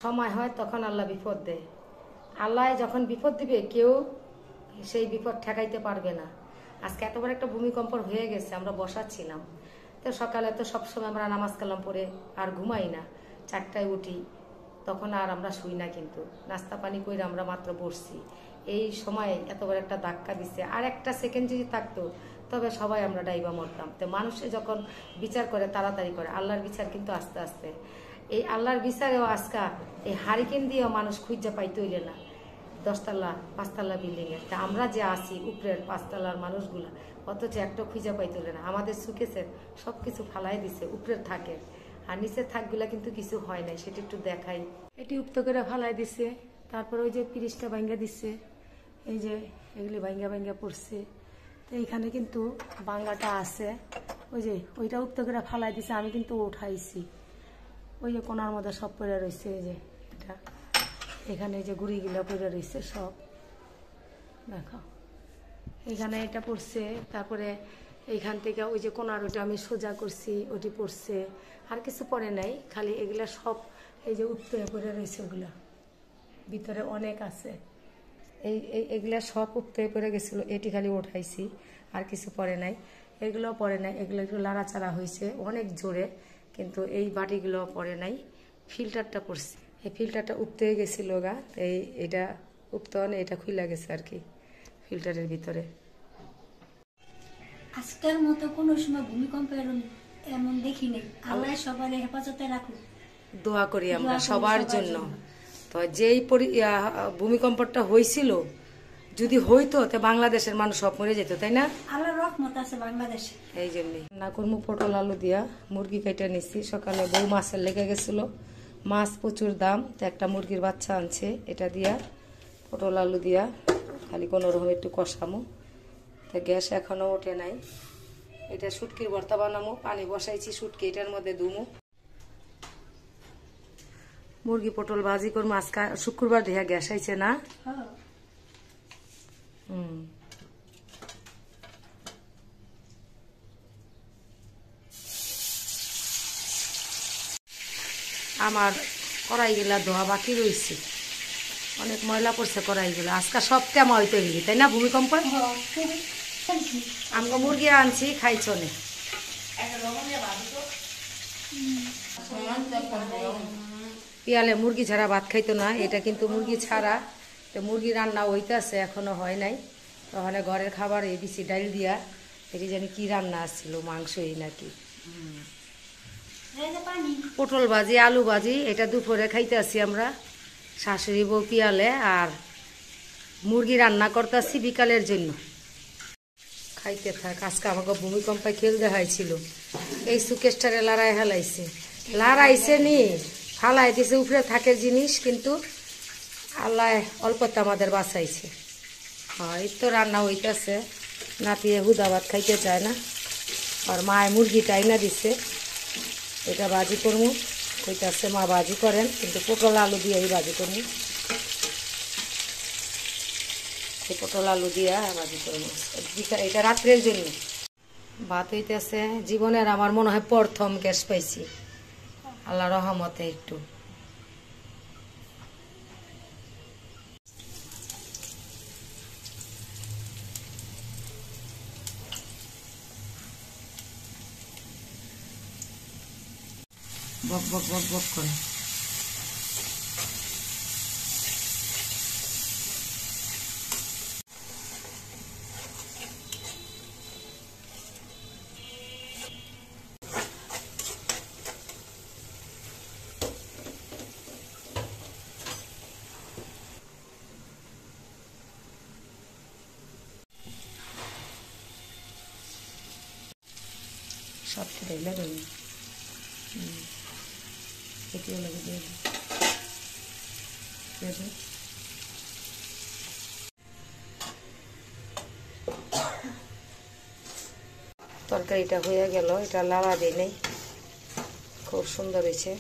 সময় হয় তখন আল্লাহ বিপদ দেয়। আল্লাহ যখন বিপদ দিবে কেউ সেই বিপদ ঠেকাইতে পারবে না। আজকে এত বড় একটা ভূমিকম্প হয়ে গেছে, আমরা বসাচ্ছিলাম তো সকালে তো সবসময় আমরা নামাজ কালাম পড়ে আর ঘুমাই না, 4টায় উঠি, তখন আর আমরা শুই না, কিন্তু নাস্তা পানি করে আমরা মাত্র বসছি। এই সময় এত বড় একটা ধাক্কা দিচ্ছে, আর একটা সেকেন্ড যদি থাকতো তবে সবাই আমরা ডাইবা মরতাম। তো মানুষে যখন বিচার করে তাড়াতাড়ি করে, আল্লাহর বিচার কিন্তু আস্তে আস্তে। এই আল্লাহর বিচারেও আজকা এই হারিকেন দিয়েও মানুষ খুঁজে পাইতে হইলে না 10তলা 5তলা বিল্ডিংয়ের। তা আমরা যে আসি উপরের 5তলার মানুষগুলা, অথচ একটা খুঁজে পাইতে হইলে না। আমাদের সুকেছে সব কিছু ফালাই দিছে, উপরের থাকে আর নিচের থাকগুলা কিন্তু কিছু হয় নাই, সেটা একটু দেখাই। এটি উপ্ত করে ফালাই দিছে, তারপর ওই যে পিরিচটা ভাঙ্গা দিচ্ছে, এই যে এগুলি ভাঙ্গা ভাঙ্গা পড়ছে। তো এইখানে কিন্তু বাংলাটা আছে, ওই যে ওইটা উপ্ত করে ফালাই দিছে, আমি কিন্তু উঠাইছি। ওই যে কোনার মধ্যে সব পড়ে রয়েছে, এই যে এটা এখানে এই যে গুড়িগুলো পড়ে রয়েছে সব, দেখো এখানে এটা পড়ছে। তারপরে এইখান থেকে ওই যে কোনার ওটা আমি সোজা করছি, ওটি পড়ছে, আর কিছু পড়ে নাই, খালি এগুলা সব এই যে উত্তরে পড়ে রয়েছে, ওগুলা ভিতরে অনেক আছে। এগুলা সব উত্তরে পড়ে গেছিলো, এটি খালি উঠাইছি, আর কিছু পড়ে নাই। এগুলো পড়ে নাই, এগুলো একটু লাড়াচাড়া হয়েছে অনেক জোরে, কিন্তু এই বাটিগুলো পড়ে নাই। ফিল্টারটা পড়ছে, এই ফিল্টারটা উপতে গেছিল গা, এটা উপতে এটা খুলে গেছে আর কি ফিল্টারের ভিতরে। আজকের মতো কোনো সময় ভূমিকম্পের এমন দেখিনি। আল্লাহ সবার হেফাজতে রাখুক, দোয়া করি আমরা সবার জন্য। তো যেই ভূমিকম্পটা হয়েছিল, যদি হইতো তো বাংলাদেশের মানুষ সব মরে যেত, তাই না? আল্লাহর রহমত আছে বাংলাদেশে। এই জন্যই না করবো পটল আলু দিয়া মুরগি কেটে নিচ্ছি। সকালে বউ মাছের লেগে গেছিল, মাছ প্রচুর দাম, তো একটা মুরগির বাচ্চা আনছে, এটা দিয়া পটল আলু দিয়া খালি কোনো রকম একটু কষামো। তা গ্যাস এখনো ওঠে নাই, এটা শুটকির ভর্তা বানামো, পানি বসাইছি, শুটকি এটার মধ্যে ধুমো। মুরগি পটল ভাজি করবো। আজকে শুক্রবার দেখা গ্যাস আইছে না। আমার কড়াইগুলা ধোয়া বাকি রয়েছে, অনেক ময়লা পড়ছে কড়াইগুলো। আজকে সব টেমা হইতে গেলি, তাই না? ভূমিকম্প আমরা মুরগি আনছি, খাইছ নে পিয়ালে মুরগি ছাড়া ভাত খাইতো না, এটা কিন্তু মুরগি ছাড়া। তো মুরগি রান্না হইতেছে, এখনো হয় নাই। ওখানে ঘরের খাবার এই দিছি ডাল দিয়া, এটি জানি কি রান্না আসছিল, মাংসই নাকি। পটল ভাজি আলু ভাজি এটা দুপুরে খাইতে আসি আমরা, শাশুড়ি বউ পিয়ালে, আর মুরগি রান্না করতেছি বিকালের জন্য। খাইতে থাক। আজকে আমাকে ভূমিকম্পে খেল দেখাইছিল, এই সুকেশটারে লড়াই হেলাইছে, লড়াইছে নি ফালাই দিছে উপরে থাকে জিনিস, কিন্তু আল্লাহ অল্পতে আমাদের বাঁচাইছে। হ্যাঁ, এই তো রান্না হইতেছে, নাতিয়ে হুদা ভাত খাইতে চায় না, আর মায়ের মুরগিটা আইনা দিছে, এটা ভাজি করবো। কইতাছে মা ভাজি করেন, কিন্তু পটল আলু দিয়ে ভাজি করবো, পটল আলু দিয়া ভাজি করবো, এটা রাত্রের জন্য। ভাত হইতেছে, জীবনের আমার মনে হয় প্রথম গ্যাস পাইছি, আল্লাহ রহমতে। একটু বক বক বক বক করে সব খেয়ে লাগে। এটিও লাগে দিয়ে তরকারিটা হয়ে গেল, এটা লাড়া দিই নাই, খুব সুন্দর হয়েছে।